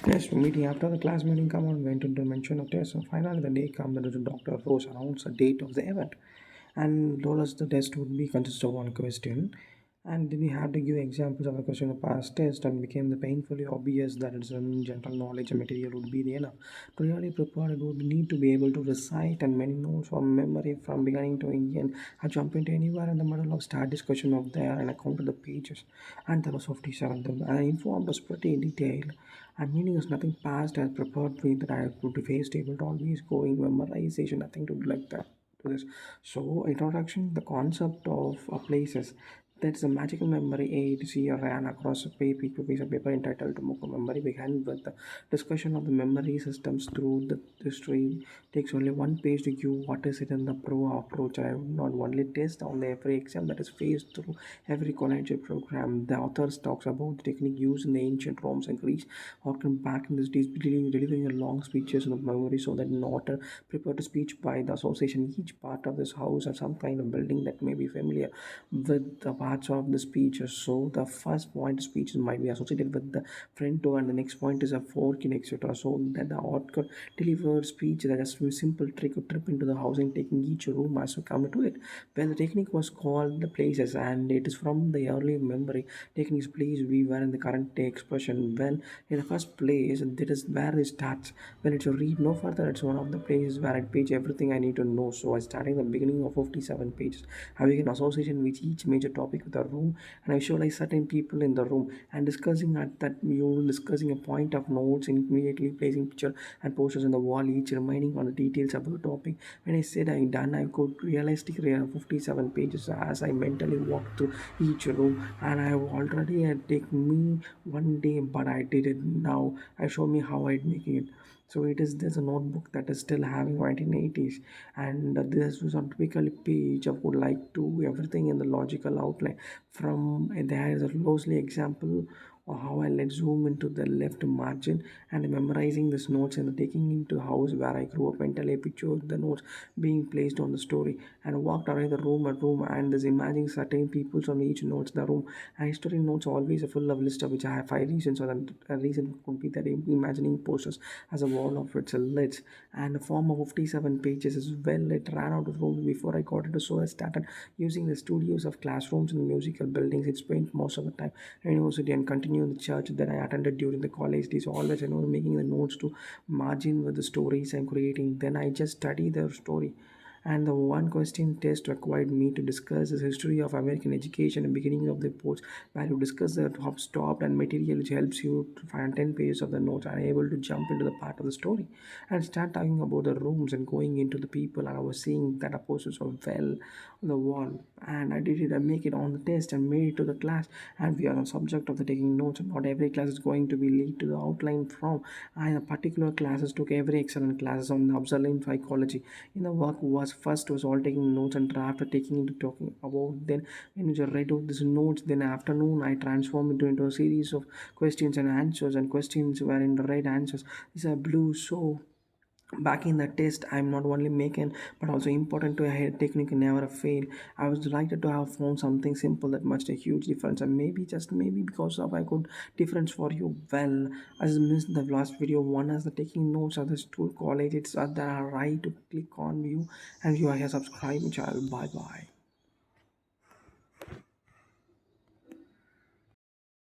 Yes, meeting after the class meeting come on went into mention of test. So finally the day come that the doctor Rose announced the date of the event and told us the test would be consist of one question. And then we have to give examples of a question of past test and became the painfully obvious that it's general knowledge and material would be the enough. To really prepare it would need to be able to recite and many notes from memory from beginning to end. I jump into anywhere in the middle of start discussion of there and I counted the pages and there was 57 of them and the info was pretty detailed and meaning is nothing past as prepared me that I could face able to always going memorization, nothing to do like that to this. So introduction, the concept of places. That's a magical memory aid. See, ran across a piece of paper entitled Moko Memory. Began with the discussion of the memory systems through the history. Takes only one page to give what is it in the pro approach. I would not only test on the every exam that is faced through every college program. The authors talks about the technique used in the ancient Rome and Greece, often back in this days, delivering a long speeches of memory so that not prepared a speech by the association. Each part of this house or some kind of building that may be familiar with the parts of the speech. So the first point speech might be associated with the front door, and the next point is a fork in etc. So that the author delivered speech that is a simple trick or trip into the house and taking each room as we come to it. When the technique was called the places, and it is from the early memory techniques place we were in the current day expression. Well, in the first place, that is where it starts. When it's a read no further, it's one of the places where I page everything I need to know. So I started the beginning of 57 pages, having an association with each major topic with a room, and I visualize certain people in the room and discussing at that view, discussing a point of notes, immediately placing picture and posters on the wall, each reminding on the details about the topic. When I said I done, I could realistically 57 pages as I mentally walked through each room, and I have already had taken me one day, but I did it now. I show me how I'd make it. So it is there's a notebook that is still having 1980s, and this was a typical page of would like to everything in the logical outline. From there is a closely example of how I let zoom into the left margin and memorizing these notes and taking into the house where I grew up mentally pictured the notes being placed on the story and walked around the room at room and this imagining certain people on each notes the room and history notes always a full of list of which I have five reasons or a reason could be that imagining posters as a wall of its lids and a form of 57 pages as well. It ran out of room before I got into so I started using the studios of classrooms and musical buildings. It spent most of the time at university and continue in the church that I attended during the college days. Always making the notes to margin with the stories I'm creating. Then I just study the story and the one question test required me to discuss the history of American education and beginning of the reports where you discuss the top stopped and material which helps you to find 10 pages of the notes and able to jump into the part of the story and start talking about the rooms and going into the people and I was seeing that the posters were well on the wall and I did it and make it on the test and made it to the class and we are on subject of the taking notes and not every class is going to be lead to the outline from and a particular classes took every excellent classes on the observant psychology in the work was first was all taking notes and after taking into talking about then when you read out these notes then afternoon I transformed it into a series of questions and questions were in the right answers these are blue so back in the test I'm not only making but also important to a technique never fail. I was delighted to have found something simple that made a huge difference and maybe just maybe because of I could difference for you well as missed the last video one as the taking notes at the school college it's that are right to click on view and you are here subscribe channel bye bye.